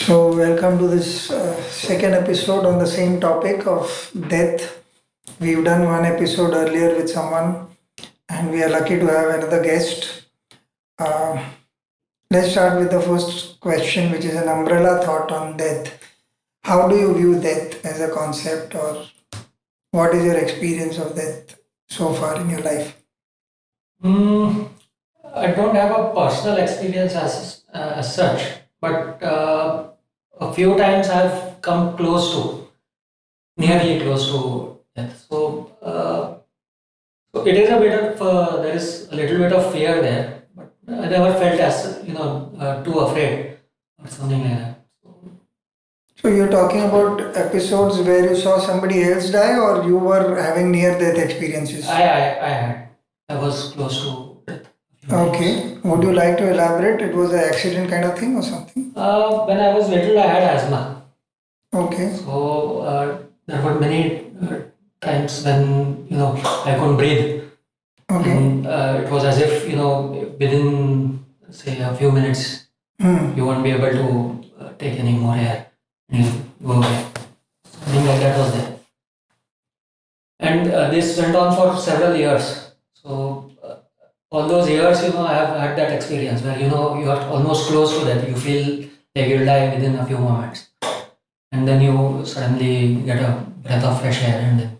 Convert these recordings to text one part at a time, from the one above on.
So, welcome to this second episode on the same topic of death. We've done one episode earlier with someone, and we are lucky to have another guest. Uh, let's start with the first question, which is an umbrella thought on death. How do you view death as a concept, or what is your experience of death so far in your life? Mm, I don't have a personal experience as such, but a few times I've come close to, nearly close to death. So it is a bit of there is a little bit of fear there, but I never felt as too afraid or something like that. So, you're talking about episodes where you saw somebody else die, or you were having near death experiences? I was close to death. A few times. Okay. Would you like to elaborate? It was an accident kind of thing or something? When I was little, I had asthma. Okay. So there were many times when I couldn't breathe, Okay. and it was as if within say a few minutes Hmm. you won't be able to take any more air, and you go away. Something like that was there, and this went on for several years. So all those years, I have had that experience where you are almost close to that. You feel like you'll die within a few moments, and then you suddenly get a breath of fresh air, and then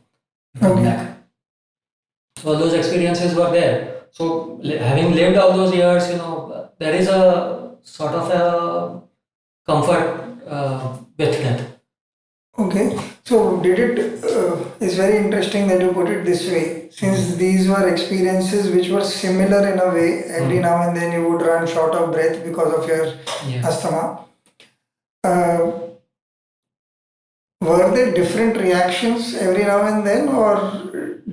you come Okay. back. So those experiences were there. So having lived all those years, there is a sort of a comfort with that. Okay. So did it? It's very interesting that you put it this way. Since these were experiences which were similar in a way, every Mm. now and then you would run short of breath because of your Yeah. asthma. Uh, were there different reactions every now and then, or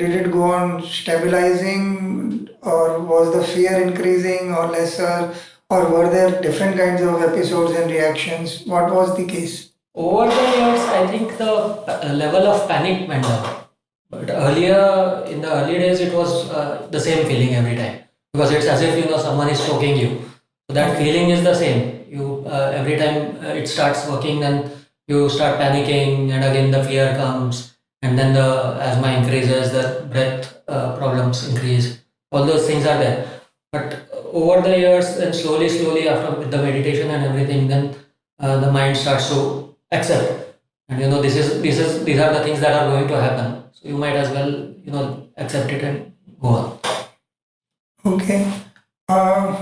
did it go on stabilizing, or was the fear increasing or lesser, or were there different kinds of episodes and reactions? What was the case? Over the years, I think the level of panic went down. But earlier, in the early days, it was the same feeling every time because it's as if someone is choking you. So that feeling is the same. You every time it starts working, then you start panicking, and again the fear comes, and then the asthma increases, the breath problems increase. All those things are there. But over the years, and slowly, after with the meditation and everything, then the mind starts to accept, and these are the things that are going to happen. So you might as well accept it and go on. Okay. Uh,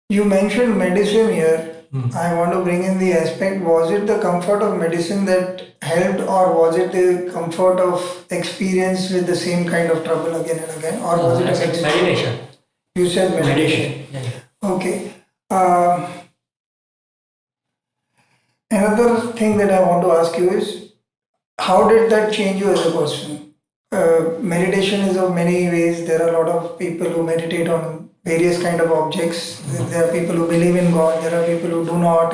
you mentioned medicine here. I want to bring in the aspect, was it the comfort of medicine that helped, or was it the comfort of experience with the same kind of trouble again and again, or was it I a said mix? meditation. You said meditation. Yeah, yeah. Okay. Um, Another thing that I want to ask you is, how did that change you as a person? Meditation is of many ways. There are a lot of people who meditate on various kind of objects. There are people who believe in God. There are people who do not.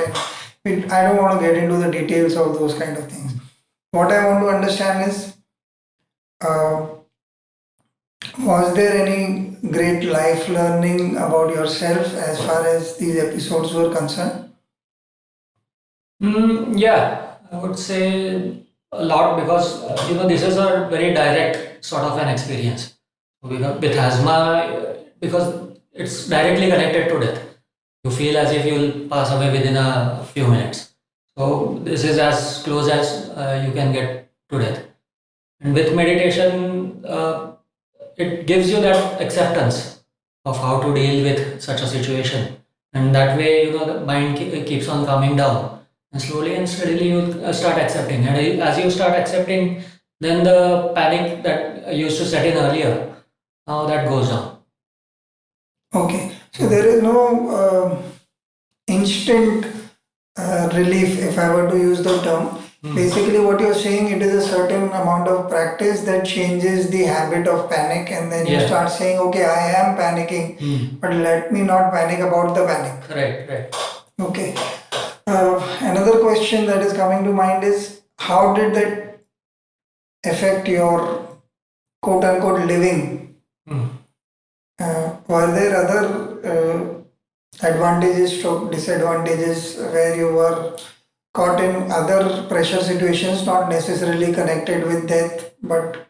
And I don't want to get into the details of those kind of things. What I want to understand is, uh, was there any great life learning about yourself as far as these episodes were concerned? Yeah, I would say a lot because this is a very direct sort of an experience. With asthma, because it's directly connected to death. You feel as if you'll pass away within a few minutes. So this is as close as you can get to death. And with meditation, it gives you that acceptance of how to deal with such a situation. And that way, the mind keeps on calming down. And slowly and steadily, you start accepting. And as you start accepting, then the panic that used to set in earlier, now that goes down. Okay, so there is no instant relief, if I were to use the term. Basically, what you're saying, it is a certain amount of practice that changes the habit of panic, and then you Yeah. start saying, okay, I am panicking, but let me not panic about the panic. Right. Okay. Another question that is coming to mind is, how did that affect your quote unquote living? Hmm. Were there other advantages to disadvantages where you were caught in other pressure situations, not necessarily connected with death, but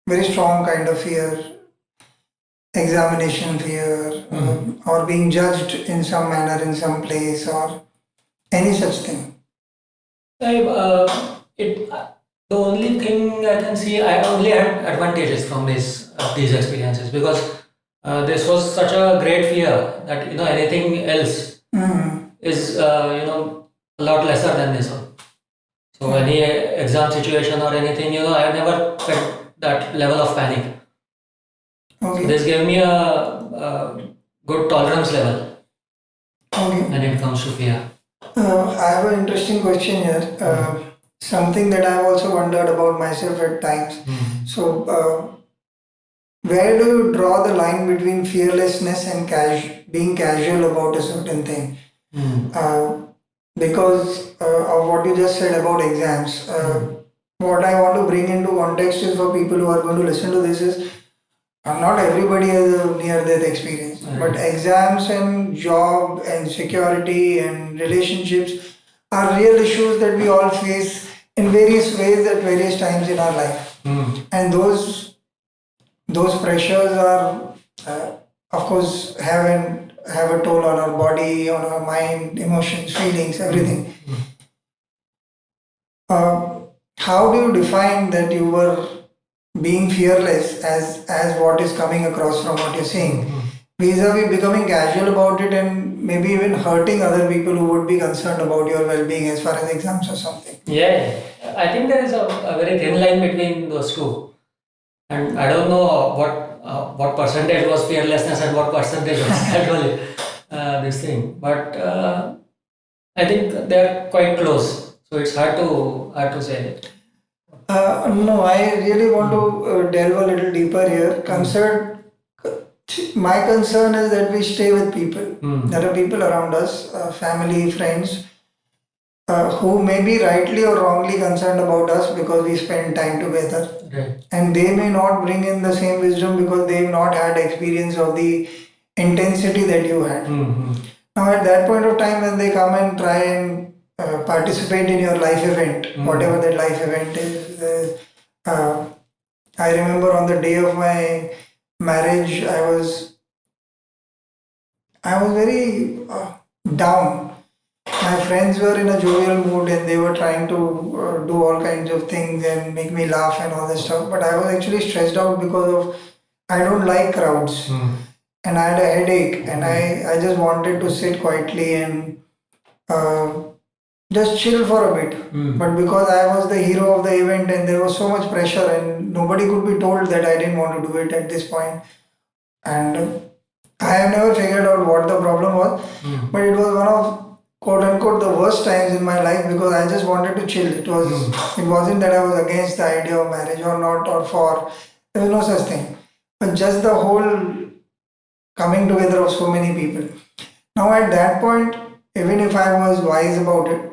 very strong kind of fear, examination fear, or being judged in some manner in some place, or any such thing. The only thing I can see, I only had advantages from these experiences because this was such a great fear that anything else is a lot lesser than this one. So any exam situation or anything, I never felt that level of panic. So Okay. this gave me a good tolerance level Okay. when it comes to fear. I have an interesting question here. Something that I've also wondered about myself at times. So, where do you draw the line between fearlessness and being casual about a certain thing? Because of what you just said about exams, what I want to bring into context is for people who are going to listen to this is not everybody has a near-death experience, but exams and job and security and relationships are real issues that we all face in various ways at various times in our life. And those pressures are, of course, have a toll on our body, on our mind, emotions, feelings, everything. How do you define that you were being fearless as what is coming across from what you're saying, vis-a-vis becoming casual about it and maybe even hurting other people who would be concerned about your well-being as far as exams or something? Yeah, I think there is a very thin line between those two, and I don't know what percentage was fearlessness and what percentage was casual this thing, but I think they are quite close, so it's hard to say. No, I really want to delve a little deeper here. My concern is that we stay with people. There are people around us, family, friends, who may be rightly or wrongly concerned about us because we spend time together. Right. And they may not bring in the same wisdom because they've not had experience of the intensity that you had. Now, at that point of time, when they come and try and participate in your life event, whatever that life event is, I remember on the day of my marriage, I was very down. My friends were in a jovial mood and they were trying to do all kinds of things and make me laugh and all this stuff. But I was actually stressed out because of I don't like crowds and I had a headache and I just wanted to sit quietly and just chill for a bit. But because I was the hero of the event and there was so much pressure and nobody could be told that I didn't want to do it at this point. And I have never figured out what the problem was, but it was one of quote unquote the worst times in my life because I just wanted to chill. It wasn't that I was against the idea of marriage or not or for. There was no such thing. But just the whole coming together of so many people. Now at that point, even if I was wise about it,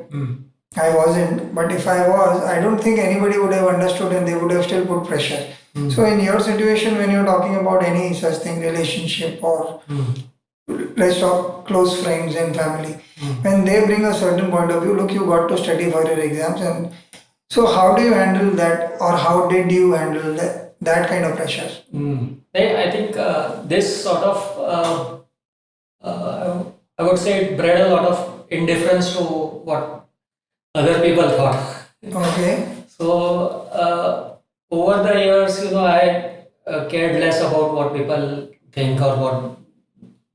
I wasn't. But if I was, I don't think anybody would have understood and they would have still put pressure. So in your situation, when you're talking about any such thing, relationship or let's talk close friends and family, when they bring a certain point of view, look, you got to study for your exams, and so how do you handle that, or how did you handle that kind of pressure? I think this sort of I would say it bred a lot of indifference to what other people thought. Okay. So over the years, I cared less about what people think or what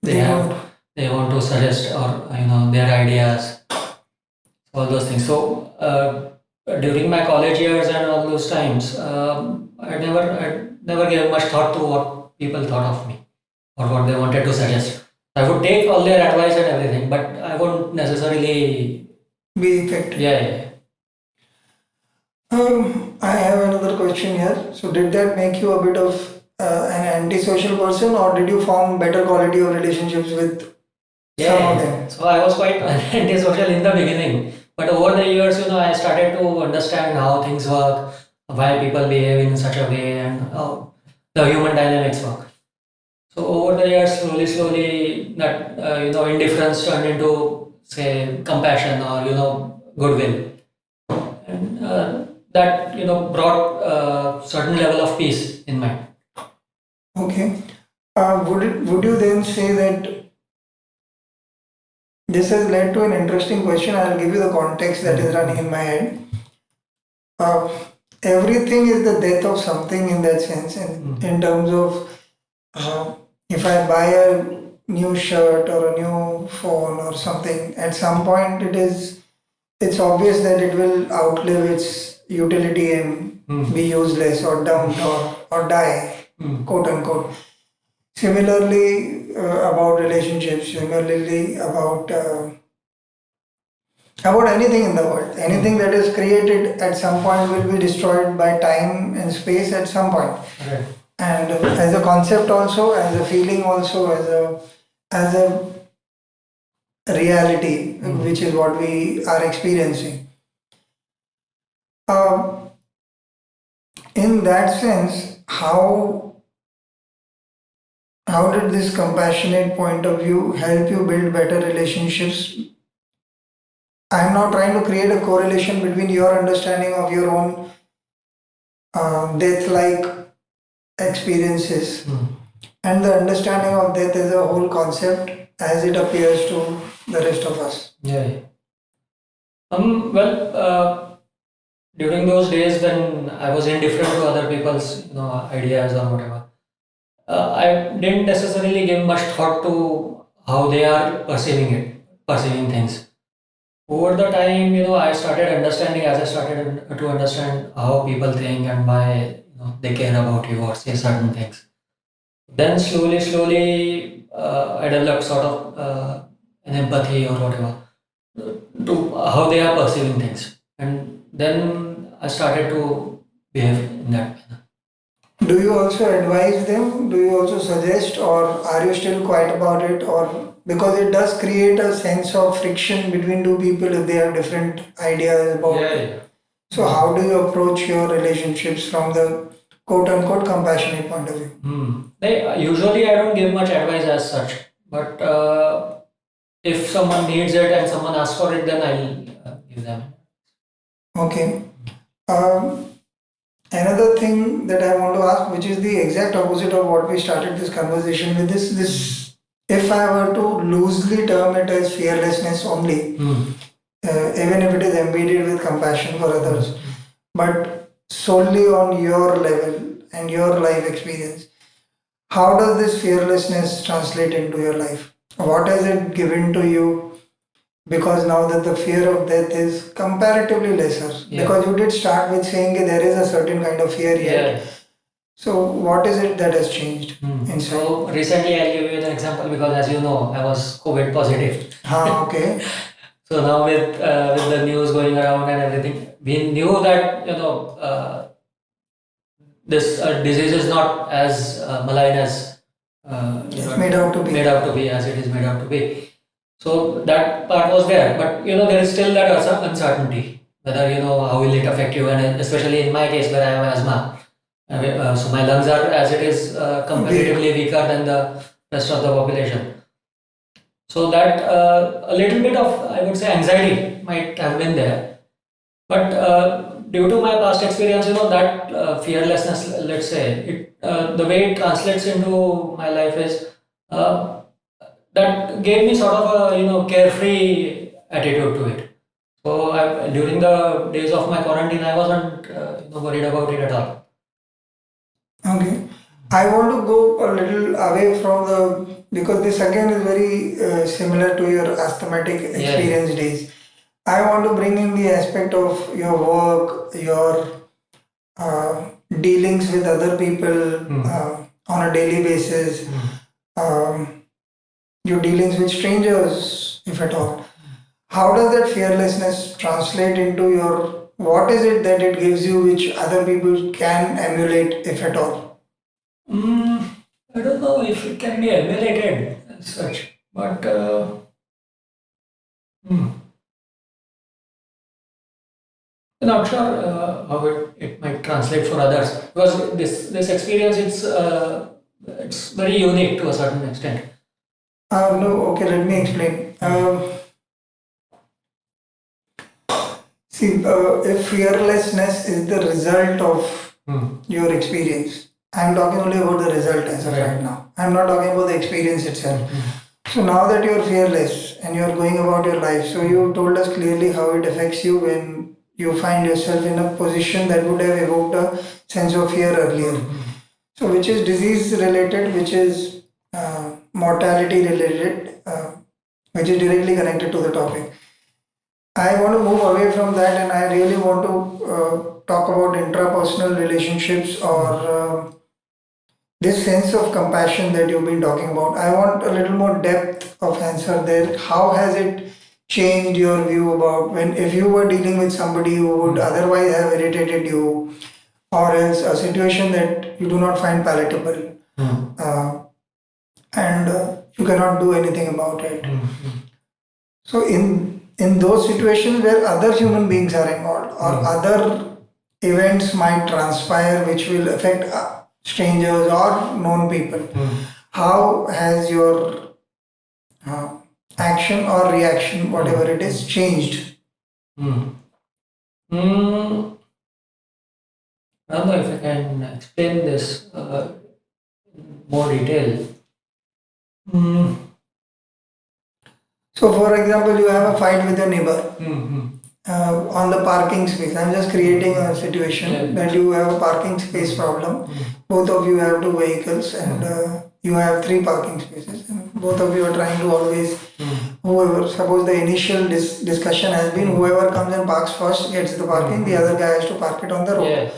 they want to suggest or their ideas, all those things. So during my college years and all those times, I never gave much thought to what people thought of me or what they wanted to suggest. I would take all their advice and everything, but I wouldn't necessarily be effective. Yeah. I have another question here. So, did that make you a bit of an antisocial person, or did you form better quality of relationships with some of them? So I was quite antisocial in the beginning, but over the years, I started to understand how things work, why people behave in such a way, and how the human dynamics work. So over the years, slowly, that indifference turned into, say, compassion or goodwill, and that brought certain level of peace in mind. Okay. Would you then say that this has led to an interesting question? I'll give you the context that is running in my head. Uh, Everything is the death of something in that sense, and in terms of if I buy a new shirt or a new phone or something, at some point it's obvious that it will outlive its utility and be useless or dumped or die, quote unquote. Similarly, about relationships, similarly about anything in the world, anything that is created at some point will be destroyed by time and space at some point. Right. And as a concept also, as a feeling also, as a reality, which is what we are experiencing. Um, in that sense, how did this compassionate point of view help you build better relationships? I'm not trying to create a correlation between your understanding of your own death-like experiences and the understanding of death as a whole concept as it appears to the rest of us. Yeah. Well, during those days when I was indifferent to other people's ideas or whatever, I didn't necessarily give much thought to how they are perceiving things. Over the time, I started understanding, as I started to understand how people think and why they care about you or say certain things. Then slowly, I developed sort of an empathy or whatever to how they are perceiving things, and then I started to behave in that manner. Do you also advise them? Do you also suggest, or are you still quiet about it? Or because it does create a sense of friction between two people if they have different ideas about it. Yeah. So, how do you approach your relationships from the quote unquote compassionate point of view? Usually, I don't give much advice as such, but if someone needs it and someone asks for it, then I'll give them. Okay. Um, Another thing that I want to ask, which is the exact opposite of what we started this conversation with, this if I were to loosely term it as fearlessness only, even if it is embedded with compassion for others, but solely on your level and your life experience, how does this fearlessness translate into your life? What has it given to you? Because now that the fear of death is comparatively lesser, because you did start with saying that there is a certain kind of fear yet. So what is it that has changed inside? So recently, I'll give you an example because, as you know, I was COVID positive. Okay. So now with the news going around and everything, we knew that this disease is not as malign as It's made out to be. made out to be, as it is made out to be. So that part was there, but there is still that uncertainty whether how will it affect you, and especially in my case where I have asthma. So my lungs are, as it is, comparatively weaker than the rest of the population. So that a little bit of, I would say, anxiety might have been there, but due to my past experience, that fearlessness, let's say, the way it translates into my life is that gave me sort of a carefree attitude to it. So during the days of my quarantine, I wasn't worried about it at all. Okay. I want to go a little away from the, because this again is very similar to your asthmatic experience days. I want to bring in the aspect of your work, your dealings with other people on a daily basis, your dealings with strangers, if at all. How does that fearlessness translate into your, what is it that it gives you which other people can emulate, if at all? I don't know if it can be emulated as such, but I'm not sure how it might translate for others, because this experience, it's it's very unique to a certain extent. No, okay, let me explain. See, if fearlessness is the result of your experience, I'm talking only about the result as of right now. I'm not talking about the experience itself. So now that you're fearless and you're going about your life, so you told us clearly how it affects you when you find yourself in a position that would have evoked a sense of fear earlier. So which is disease related, which is mortality related, which is directly connected to the topic. I want to move away from that and I really want to talk about intrapersonal relationships or this sense of compassion that you've been talking about. I want a little more depth of answer there. How has it changed your view about when, if you were dealing with somebody who would otherwise have irritated you, or else a situation that you do not find palatable, and you cannot do anything about it. So in those situations where other human beings are involved or other events might transpire which will affect strangers or known people, how has your action or reaction, whatever it is, changed? I don't know if I can explain this in more detail. So, for example, you have a fight with your neighbor on the parking space. I'm just creating a situation that you have a parking space problem. Both of you have two vehicles and you have three parking spaces. And both of you are trying to always, whoever, suppose the initial discussion has been whoever comes and parks first gets the parking, the other guy has to park it on the road.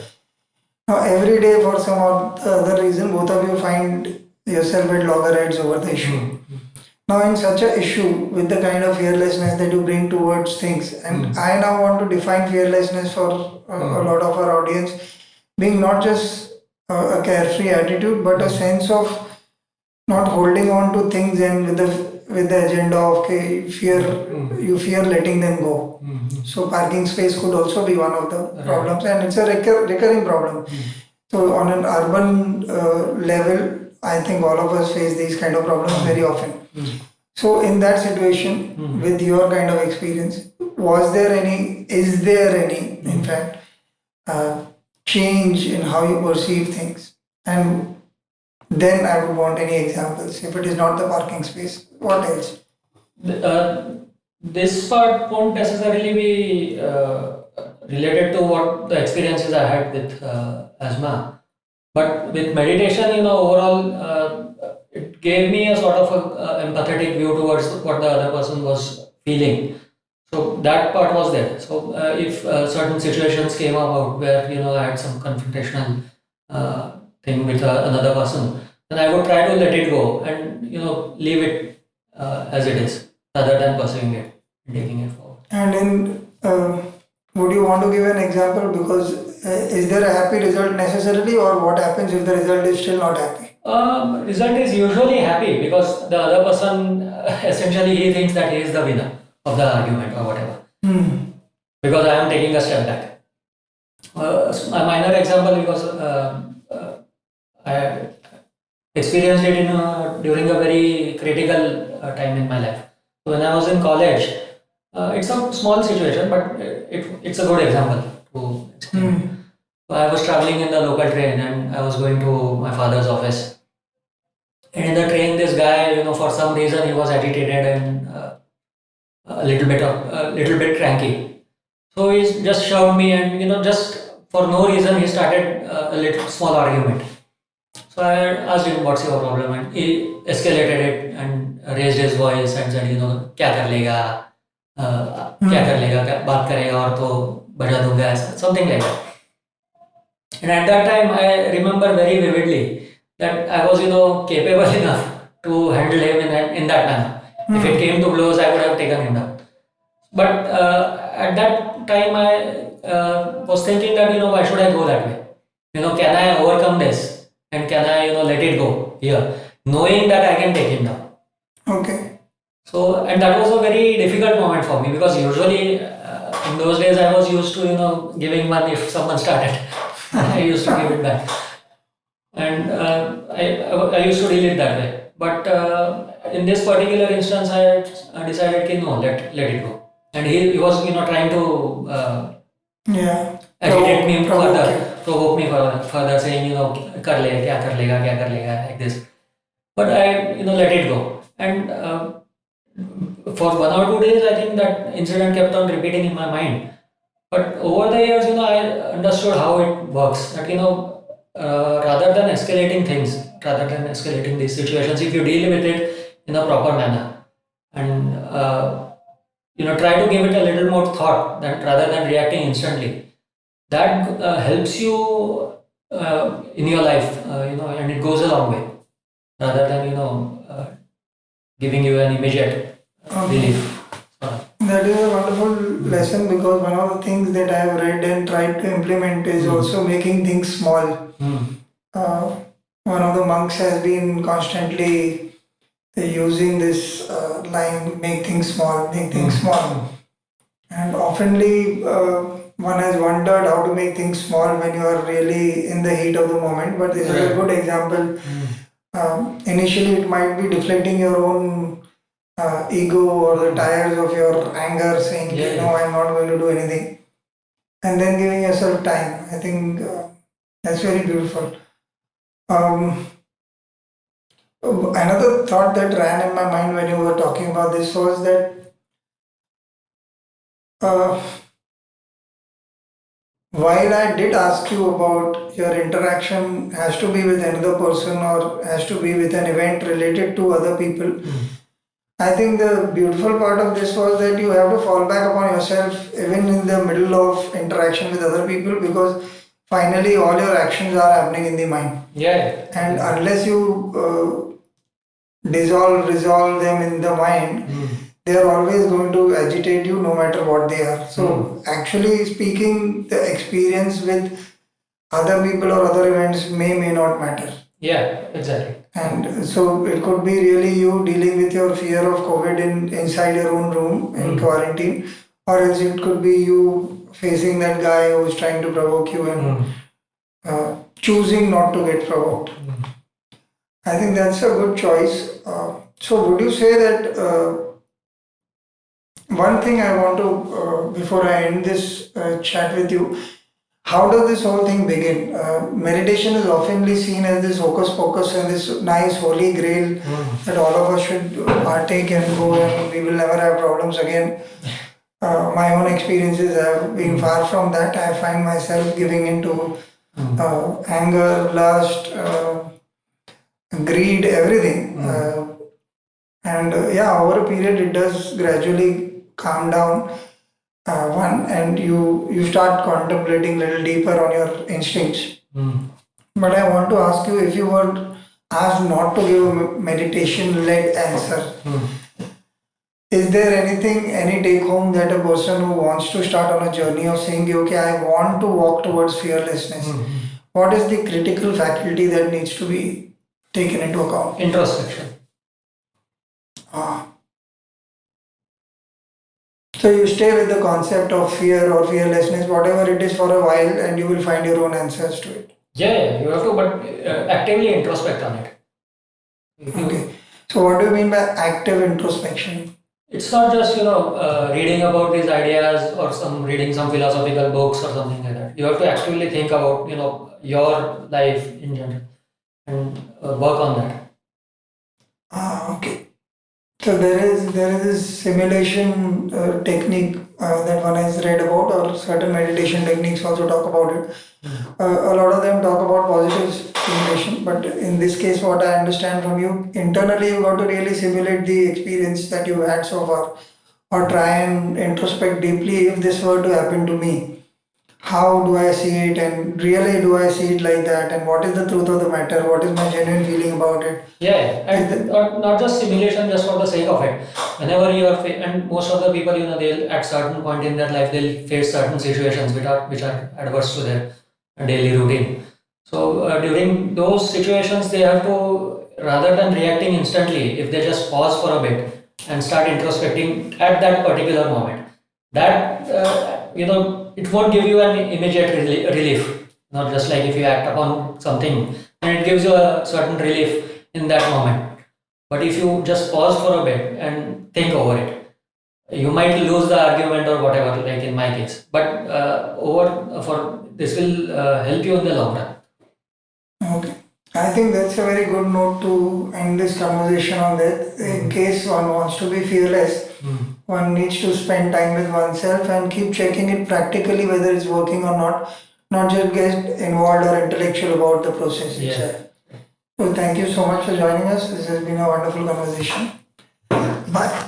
Now, every day, for some or the other reason, both of you find yourself at loggerheads over the issue. Now, in such a issue, with the kind of fearlessness that you bring towards things, and I now want to define fearlessness for a lot of our audience, being not just a carefree attitude, but a sense of not holding on to things and with the agenda of you fear letting them go. So parking space could also be one of the problems, and it's a recurring problem. So on an urban level, I think all of us face these kind of problems very often. So in that situation, with your kind of experience, is there any, in fact, change in how you perceive things? And then I would want any examples. If it is not the parking space, what else? This part won't necessarily be related to what the experiences I had with asthma. But with meditation, overall, it gave me a sort of a empathetic view towards what the other person was feeling. So that part was there. So if certain situations came about where I had some confrontational thing with another person, then I would try to let it go and leave it as it is, rather than pursuing it and taking it forward. And would you want to give an example? Because is there a happy result necessarily, or what happens if the result is still not happy? Result is usually happy because the other person essentially he thinks that he is the winner of the argument or whatever. Because I am taking a step back. A minor example, because I experienced it during a very critical time in my life. So when I was in college, it's a small situation, but it's a good example to explain. So I was traveling in the local train and I was going to my father's office. And in the train, this guy, for some reason, he was agitated and a little bit cranky. So he just shoved me, and just for no reason, he started a little small argument. So I asked him, "What's your problem?" And he escalated it and raised his voice and said, "क्या कर लेगा? क्या कर लेगा? बात करेगा और तो बजा दूंगा," something like that. And at that time, I remember very vividly that I was, capable enough to handle him in that manner. If it came to blows, I would have taken him down. But at that time, I was thinking that, why should I go that way? Can I overcome this? And can I, let it go here? Knowing that I can take him down. Okay. So, and that was a very difficult moment for me because usually in those days I was used to, giving one if someone started. I used to give it back. and I used to deal it that way. But in this particular instance, I decided that no, let it go. And he was trying to Yeah. agitate me Provoke further, you. provoke me further, saying kar lega, like this. But I let it go. And for 1 or 2 days, I think that incident kept on repeating in my mind. But over the years, I understood how it works. That rather than escalating things, rather than escalating these situations, if you deal with it in a proper manner, and try to give it a little more thought, than rather than reacting instantly, that helps you in your life, and it goes a long way, rather than giving you an immediate Okay. relief. That is a wonderful lesson, because one of the things that I have read and tried to implement is also making things small. Uh, One of the monks has been constantly using this line, make things small, make things small. And oftenly, one has wondered how to make things small when you are really in the heat of the moment. But this is a Right. good example. Initially, it might be deflating your own ego or the tires of your anger, saying, Yeah, no, yeah. I'm not going to do anything. And then giving yourself time. I think that's very beautiful. Um, Another thought that ran in my mind when you were talking about this was that uh, while I did ask you about your interaction has to be with another person or has to be with an event related to other people, I think the beautiful part of this was that you have to fall back upon yourself even in the middle of interaction with other people, because finally all your actions are happening in the mind. Yeah. And unless you resolve them in the mind, they are always going to agitate you no matter what they are. So, actually speaking, the experience with other people or other events may not matter. Yeah, exactly. And so it could be really you dealing with your fear of COVID inside your own room in quarantine, or else it could be you facing that guy who's trying to provoke you and choosing not to get provoked. I think that's a good choice. So, would you say that one thing I want to, before I end this chat with you, how does this whole thing begin? Meditation is oftenly seen as this hocus pocus and this nice holy grail that all of us should partake and go, and we will never have problems again. My own experiences have been far from that. I find myself giving into anger, lust, greed, everything. And yeah, over a period, it does gradually calm down. One, and you start contemplating a little deeper on your instincts. But I want to ask you, if you were asked not to give a meditation led answer, is there anything, any take home that a person who wants to start on a journey of saying, okay, I want to walk towards fearlessness, what is the critical faculty that needs to be taken into account? Introspection. Ah. So you stay with the concept of fear or fearlessness, whatever it is, for a while, and you will find your own answers to it. Yeah, you have to, but actively introspect on it. Okay. So what do you mean by active introspection? It's not just reading about these ideas or reading some philosophical books or something like that. You have to actually think about your life in general and work on that. Ah, okay. So there is this simulation technique that one has read about, or certain meditation techniques also talk about it. A lot of them talk about positive simulation, but in this case, what I understand from you, internally you got to really simulate the experience that you had so far, or try and introspect deeply. If this were to happen to me, how do I see it, and really do I see it like that, and what is the truth of the matter, what is my genuine feeling about it? Yeah, and not just simulation just for the sake of it. Whenever you are, and most of the people, they'll at certain point in their life they'll face certain situations which are adverse to their daily routine. So during those situations, they have to, rather than reacting instantly, if they just pause for a bit and start introspecting at that particular moment, that it won't give you an immediate relief. Not just like if you act upon something and it gives you a certain relief in that moment. But if you just pause for a bit and think over it, you might lose the argument or whatever, like in my case. But over for this will help you in the long run. Okay. I think that's a very good note to end this conversation on that. In case one wants to be fearless, one needs to spend time with oneself and keep checking it practically whether it's working or not just get involved or intellectual about the process Yeah. itself. So thank you so much for joining us. This has been a wonderful conversation. Bye.